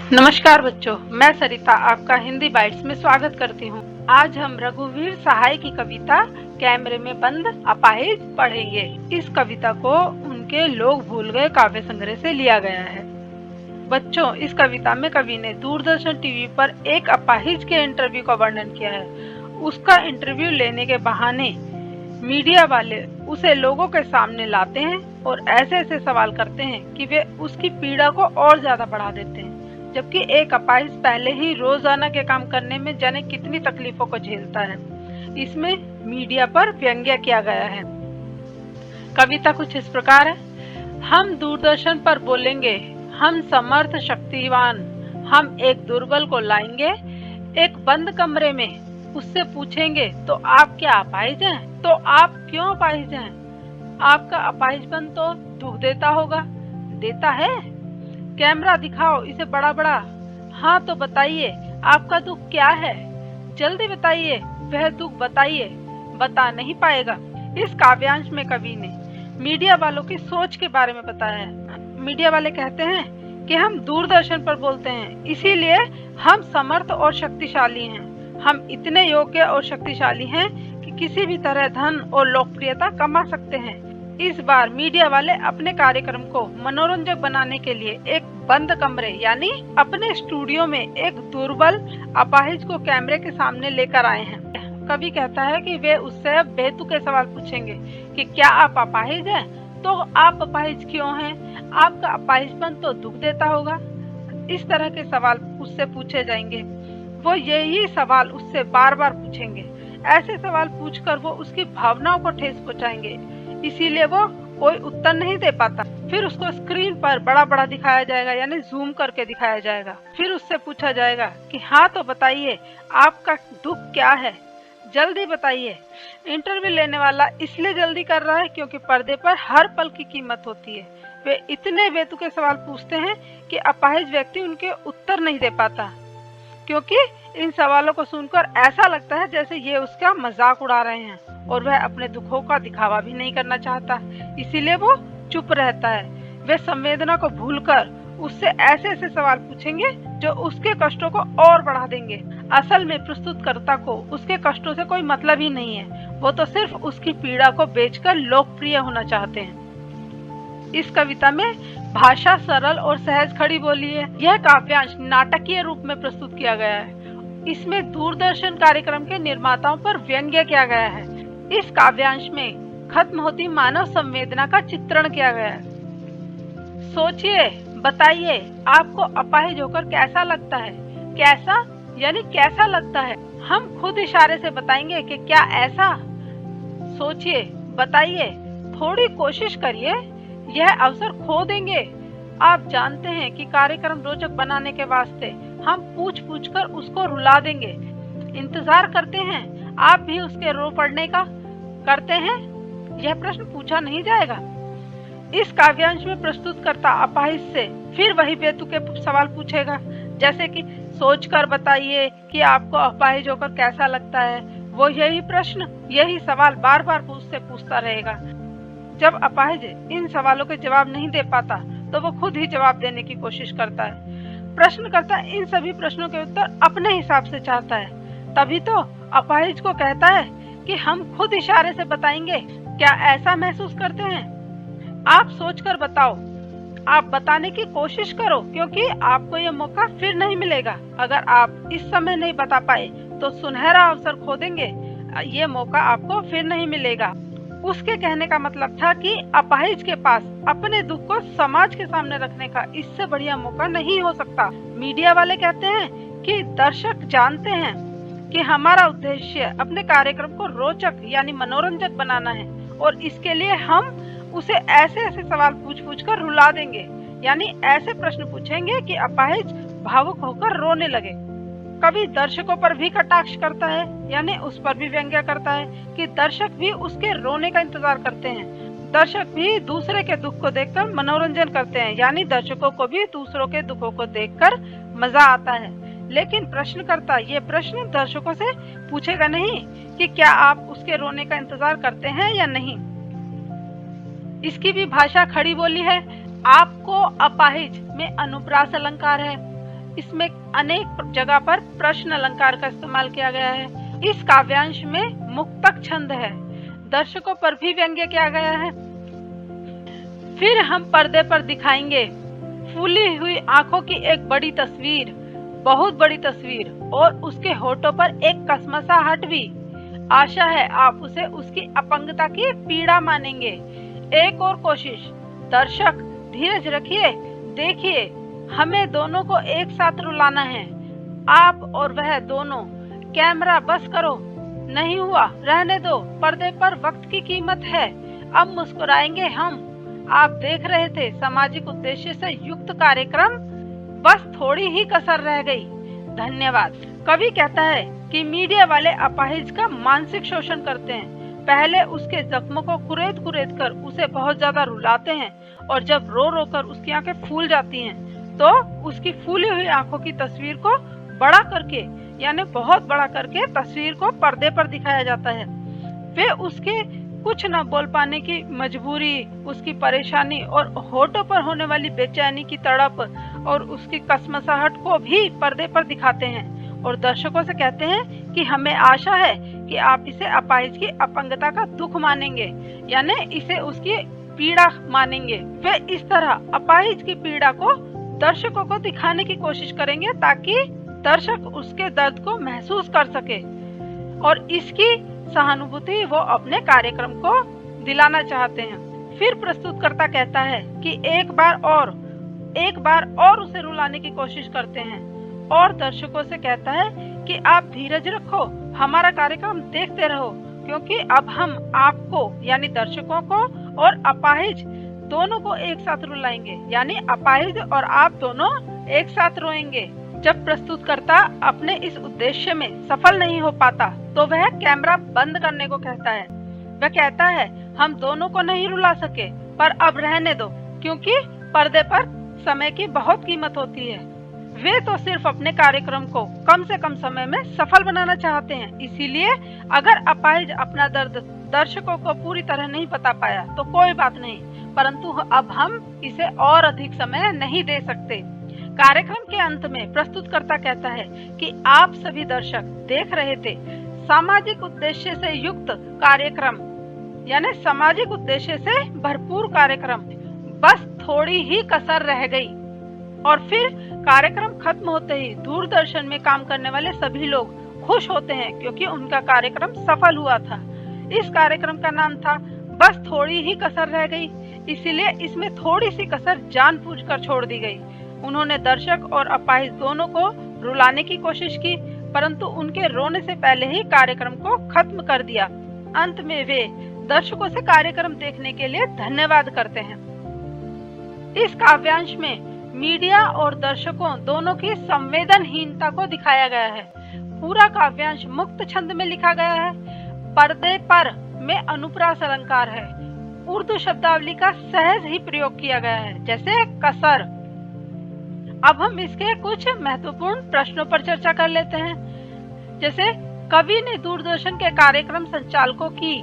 नमस्कार बच्चों, मैं सरिता आपका हिंदी बाइट्स में स्वागत करती हूँ। आज हम रघुवीर सहाय की कविता कैमरे में बंद अपाहिज पढ़ेंगे। इस कविता को उनके लोग भूल गए काव्य संग्रह से लिया गया है। बच्चों, इस कविता में कवि ने दूरदर्शन टीवी पर एक अपाहिज के इंटरव्यू का वर्णन किया है। उसका इंटरव्यू लेने के बहाने मीडिया वाले उसे लोगों के सामने लाते हैं और ऐसे ऐसे सवाल करते हैं कि वे उसकी पीड़ा को और ज्यादा बढ़ा देते हैं, जबकि एक अपाहिज पहले ही रोजाना के काम करने में जाने कितनी तकलीफों को झेलता है। इसमें मीडिया पर व्यंग्य किया गया है। कविता कुछ इस प्रकार है। हम दूरदर्शन पर बोलेंगे, हम समर्थ शक्तिवान, हम एक दुर्बल को लाएंगे एक बंद कमरे में, उससे पूछेंगे तो आप क्या अपाहिज हैं? तो आप क्यों अपाहिज हैं? आपका अपाहिजपन तो दुख देता होगा। देता है? कैमरा दिखाओ इसे बड़ा बड़ा। हाँ तो बताइए, आपका दुख क्या है? जल्दी बताइए, वह दुख बताइए। बता नहीं पाएगा। इस काव्यांश में कवि ने मीडिया वालों की सोच के बारे में बताया है। मीडिया वाले कहते हैं कि हम दूरदर्शन पर बोलते हैं, इसीलिए हम समर्थ और शक्तिशाली हैं। हम इतने योग्य और शक्तिशाली हैं कि किसी भी तरह धन और लोकप्रियता कमा सकते हैं। इस बार मीडिया वाले अपने कार्यक्रम को मनोरंजक बनाने के लिए एक बंद कमरे यानी अपने स्टूडियो में एक दुर्बल अपाहिज को कैमरे के सामने लेकर आए हैं। कवि कहता है कि वे उससे अब बेतुके सवाल पूछेंगे कि क्या आप अपाहिज हैं? तो आप अपाहिज क्यों हैं? आपका अपाहिजपन तो दुख देता होगा। इस तरह के सवाल उससे पूछे जाएंगे। वो यही सवाल उससे बार बार पूछेंगे। ऐसे सवाल पूछकर वो उसकी भावनाओं को ठेस पहुंचाएंगे, इसीलिए वो कोई उत्तर नहीं दे पाता। फिर उसको स्क्रीन पर बड़ा बड़ा दिखाया जाएगा यानी जूम करके दिखाया जाएगा। फिर उससे पूछा जाएगा कि हाँ तो बताइए, आपका दुख क्या है? जल्दी बताइए। इंटरव्यू लेने वाला इसलिए जल्दी कर रहा है क्योंकि पर्दे पर हर पल की कीमत होती है। वे इतने बेतुके सवाल पूछते हैं कि अपाहिज व्यक्ति उनके उत्तर नहीं दे पाता, क्योंकि इन सवालों को सुनकर ऐसा लगता है जैसे ये उसका मजाक उड़ा रहे हैं और वह अपने दुखों का दिखावा भी नहीं करना चाहता, इसीलिए वो चुप रहता है। वे संवेदना को भूलकर उससे ऐसे ऐसे सवाल पूछेंगे जो उसके कष्टों को और बढ़ा देंगे। असल में प्रस्तुतकर्ता को उसके कष्टों से कोई मतलब ही नहीं है, वो तो सिर्फ उसकी पीड़ा को बेचकर लोकप्रिय होना चाहते हैं। इस कविता में भाषा सरल और सहज खड़ी बोली है। यह काव्यांश नाटकीय रूप में प्रस्तुत किया गया है। इसमें दूरदर्शन कार्यक्रम के निर्माताओं पर व्यंग्य किया गया है। इस काव्यांश में खत्म होती मानव संवेदना का चित्रण किया गया है। सोचिए, बताइए, आपको अपाहिज होकर कैसा लगता है? कैसा यानी कैसा लगता है? हम खुद इशारे से बताएंगे कि क्या ऐसा? सोचिए, बताइए, थोड़ी कोशिश करिए, यह अवसर खो देंगे। आप जानते हैं कि कार्यक्रम रोचक बनाने के वास्ते हम पूछ पूछ कर उसको रुला देंगे। इंतजार करते हैं आप भी उसके रो पड़ने का? करते हैं? यह प्रश्न पूछा नहीं जाएगा। इस काव्यांश में प्रस्तुतकर्ता अपाहिज से फिर वही बेतुके सवाल पूछेगा, जैसे कि सोचकर बताइए कि आपको अपाहिज होकर कैसा लगता है। वो यही प्रश्न, यही सवाल बार बार उससे पूछता रहेगा। जब अपाहिज इन सवालों के जवाब नहीं दे पाता तो वो खुद ही जवाब देने की कोशिश करता है। प्रश्नकर्ता इन सभी प्रश्नों के उत्तर अपने हिसाब से चाहता है, तभी तो अपाहिज को कहता है कि हम खुद इशारे से बताएंगे। क्या ऐसा महसूस करते हैं? आप सोचकर बताओ, आप बताने की कोशिश करो, क्योंकि आपको यह मौका फिर नहीं मिलेगा। अगर आप इस समय नहीं बता पाए तो सुनहरा अवसर खो देंगे। ये मौका आपको फिर नहीं मिलेगा। उसके कहने का मतलब था कि अपाहिज के पास अपने दुख को समाज के सामने रखने का इससे बढ़िया मौका नहीं हो सकता। मीडिया वाले कहते हैं कि दर्शक जानते हैं कि हमारा उद्देश्य अपने कार्यक्रम को रोचक यानी मनोरंजक बनाना है और इसके लिए हम उसे ऐसे ऐसे सवाल पूछ पूछ कर रुला देंगे, यानी ऐसे प्रश्न पूछेंगे कि अपाहिज भावुक होकर रोने लगे। कवि दर्शकों पर भी कटाक्ष करता है, यानी उस पर भी व्यंग्य करता है कि दर्शक भी उसके रोने का इंतजार करते हैं। दर्शक भी दूसरे के दुख को देखकर मनोरंजन करते हैं, यानी दर्शकों को भी दूसरों के दुखों को देखकर मजा आता है। लेकिन प्रश्नकर्ता ये प्रश्न दर्शकों से पूछेगा नहीं कि क्या आप उसके रोने का इंतजार करते हैं या नहीं। इसकी भी भाषा खड़ी बोली है। आपको अपाहिज में अनुप्रास अलंकार है। इसमें अनेक जगह पर प्रश्न अलंकार का इस्तेमाल किया गया है। इस काव्यांश में मुक्तक छंद है। दर्शकों पर भी व्यंग्य किया गया है। फिर हम पर्दे पर दिखाएंगे फूली हुई आंखों की एक बड़ी तस्वीर, बहुत बड़ी तस्वीर, और उसके होठों पर एक कसमसाहट भी। आशा है आप उसे उसकी अपंगता की पीड़ा मानेंगे। एक और कोशिश। दर्शक धीरज रखिए, देखिए हमें दोनों को एक साथ रुलाना है, आप और वह दोनों। कैमरा बस करो। नहीं हुआ, रहने दो, पर्दे पर वक्त की कीमत है। अब मुस्कुराएंगे हम। आप देख रहे थे सामाजिक उद्देश्य से युक्त कार्यक्रम, बस थोड़ी ही कसर रह गई। धन्यवाद। कवि कहता है कि मीडिया वाले अपाहिज का मानसिक शोषण करते हैं। पहले उसके जख्मों को कुरेद कुरेद कर उसे बहुत ज्यादा रुलाते हैं, और जब रो रो कर उसकी आंखें फूल जाती हैं, तो उसकी फूली हुई आंखों की तस्वीर को बड़ा करके, यानी बहुत बड़ा करके तस्वीर को पर्दे पर दिखाया जाता है। वे उसके कुछ न बोल पाने की मजबूरी, उसकी परेशानी और होठों पर होने वाली बेचैनी की तड़प और उसकी कसमसाहट को भी पर्दे पर दिखाते हैं, और दर्शकों से कहते हैं कि हमें आशा है कि आप इसे अपाहिज की अपंगता का दुख मानेंगे, यानी इसे उसकी पीड़ा मानेंगे। वे इस तरह अपाहिज की पीड़ा को दर्शकों को दिखाने की कोशिश करेंगे ताकि दर्शक उसके दर्द को महसूस कर सके, और इसकी सहानुभूति वो अपने कार्यक्रम को दिलाना चाहते हैं। फिर प्रस्तुतकर्ता कहता है कि एक बार और उसे रुलाने की कोशिश करते हैं, और दर्शकों से कहता है कि आप धीरज रखो, हमारा कार्यक्रम देखते रहो, क्योंकि अब हम आपको यानी दर्शकों को और अपाहिज दोनों को एक साथ रुलाएंगे, यानी अपाहिज और आप दोनों एक साथ रोएंगे। जब प्रस्तुतकर्ता अपने इस उद्देश्य में सफल नहीं हो पाता तो वह कैमरा बंद करने को कहता है। वह कहता है हम दोनों को नहीं रुला सके, पर अब रहने दो, क्योंकि पर्दे पर समय की बहुत कीमत होती है। वे तो सिर्फ अपने कार्यक्रम को कम से कम समय में सफल बनाना चाहते हैं, इसीलिए अगर अपाहिज अपना दर्द दर्शकों को पूरी तरह नहीं बता पाया तो कोई बात नहीं, परंतु अब हम इसे और अधिक समय नहीं दे सकते। कार्यक्रम के अंत में प्रस्तुतकर्ता कहता है कि आप सभी दर्शक देख रहे थे सामाजिक उद्देश्य से युक्त कार्यक्रम, यानी सामाजिक उद्देश्य से भरपूर कार्यक्रम, बस थोड़ी ही कसर रह गई। और फिर कार्यक्रम खत्म होते ही दूरदर्शन में काम करने वाले सभी लोग खुश होते हैं, क्योंकि उनका कार्यक्रम सफल हुआ था। इस कार्यक्रम का नाम था बस थोड़ी ही कसर रह गई, इसीलिए इसमें थोड़ी सी कसर जानबूझकर छोड़ दी गई। उन्होंने दर्शक और अपाहिज दोनों को रुलाने की कोशिश की, परंतु उनके रोने से पहले ही कार्यक्रम को खत्म कर दिया। अंत में वे दर्शकों से कार्यक्रम देखने के लिए धन्यवाद करते हैं। इस काव्यांश में मीडिया और दर्शकों दोनों की संवेदनहीनता को दिखाया गया है। पूरा काव्यांश मुक्त छंद में लिखा गया है। पर्दे पर में अनुप्रास अलंकार है। उर्दू शब्दावली का सहज ही प्रयोग किया गया है, जैसे कसर। अब हम इसके कुछ महत्वपूर्ण प्रश्नों पर चर्चा कर लेते हैं। जैसे कवि ने दूरदर्शन के कार्यक्रम संचालकों की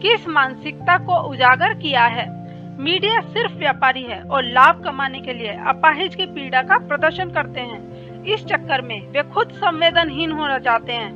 किस मानसिकता को उजागर किया है। मीडिया सिर्फ व्यापारी है और लाभ कमाने के लिए अपाहिज की पीड़ा का प्रदर्शन करते हैं। इस चक्कर में वे खुद संवेदनहीन होना चाहते हैं।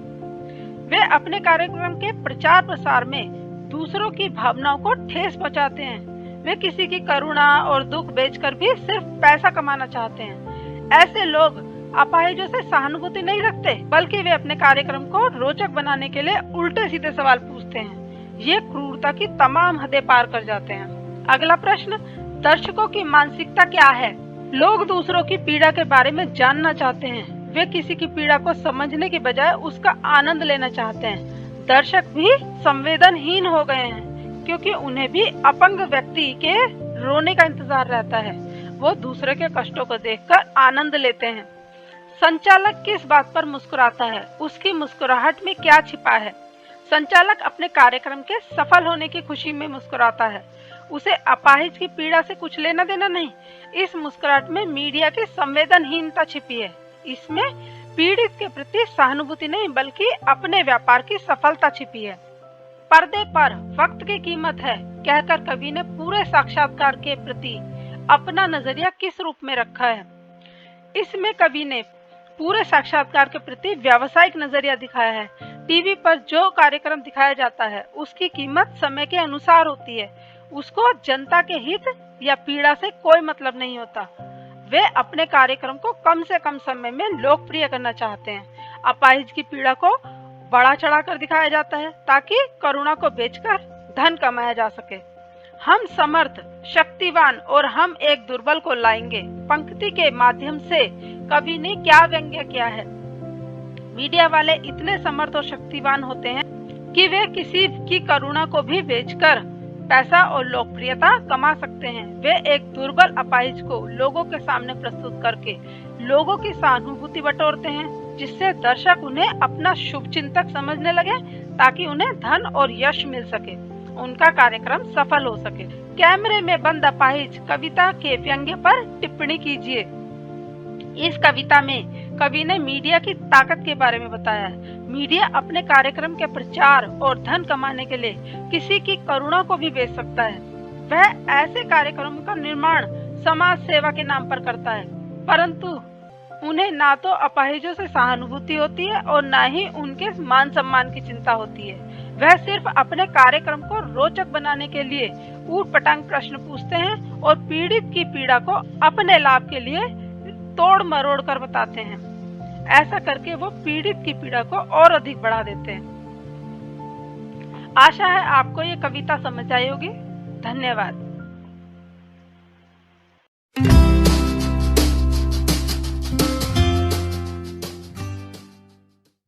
वे अपने कार्यक्रम के प्रचार प्रसार में दूसरों की भावनाओं को ठेस पहुंचाते हैं। वे किसी की करुणा और दुख बेचकर भी सिर्फ पैसा कमाना चाहते हैं। ऐसे लोग अपाहिजों से सहानुभूति नहीं रखते, बल्कि वे अपने कार्यक्रम को रोचक बनाने के लिए उल्टे सीधे सवाल पूछते हैं। ये क्रूरता की तमाम हदें पार कर जाते हैं। अगला प्रश्न, दर्शकों की मानसिकता क्या है? लोग दूसरों की पीड़ा के बारे में जानना चाहते हैं। वे किसी की पीड़ा को समझने के बजाय उसका आनंद लेना चाहते हैं। दर्शक भी संवेदनहीन हो गए हैं, क्योंकि उन्हें भी अपंग व्यक्ति के रोने का इंतजार रहता है। वो दूसरे के कष्टों को देखकर आनंद लेते हैं। संचालक किस बात पर मुस्कुराता है? उसकी मुस्कुराहट में क्या छिपा है? संचालक अपने कार्यक्रम के सफल होने की खुशी में मुस्कुराता है। उसे अपाहिज की पीड़ा से कुछ लेना देना नहीं। इस मुस्कुराहट में मीडिया की संवेदनहीनता छिपी है। इसमें पीड़ित के प्रति सहानुभूति नहीं, बल्कि अपने व्यापार की सफलता छिपी है। पर्दे पर वक्त की कीमत है कहकर कवि ने पूरे साक्षात्कार के प्रति अपना नजरिया किस रूप में रखा है? इसमें कवि ने पूरे साक्षात्कार के प्रति व्यावसायिक नजरिया दिखाया है। टीवी पर जो कार्यक्रम दिखाया जाता है उसकी कीमत समय के अनुसार होती है। उसको जनता के हित या पीड़ा से कोई मतलब नहीं होता। वे अपने कार्यक्रम को कम से कम समय में लोकप्रिय करना चाहते हैं। अपाहिज की पीड़ा को बढ़ा चढ़ाकर दिखाया जाता है ताकि करुणा को बेचकर धन कमाया जा सके। हम समर्थ, शक्तिवान और हम एक दुर्बल को लाएंगे पंक्ति के माध्यम से कवि ने क्या व्यंग्य किया है। मीडिया वाले इतने समर्थ और शक्तिवान होते हैं कि वे किसी की करुणा को भी बेचकर पैसा और लोकप्रियता कमा सकते हैं। वे एक दुर्बल अपाहिज को लोगों के सामने प्रस्तुत करके लोगों की सहानुभूति बटोरते हैं, जिससे दर्शक उन्हें अपना शुभचिंतक समझने लगे ताकि उन्हें धन और यश मिल सके, उनका कार्यक्रम सफल हो सके। कैमरे में बंद अपाहिज कविता के व्यंग्य पर टिप्पणी कीजिए। इस कविता में कवि ने मीडिया की ताकत के बारे में बताया है। मीडिया अपने कार्यक्रम के प्रचार और धन कमाने के लिए किसी की करुणा को भी बेच सकता है। वह ऐसे कार्यक्रमों का निर्माण समाज सेवा के नाम पर करता है, परंतु उन्हें ना तो अपाहिजों से सहानुभूति होती है और ना ही उनके मान सम्मान की चिंता होती है। वह सिर्फ अपने कार्यक्रम को रोचक बनाने के लिए ऊट-पटांग प्रश्न पूछते हैं और पीड़ित की पीड़ा को अपने लाभ के लिए तोड़ मरोड़ कर बताते हैं। ऐसा करके वो पीड़ित की पीड़ा को और अधिक बढ़ा देते हैं। आशा है आपको ये कविता समझ आई होगी। धन्यवाद।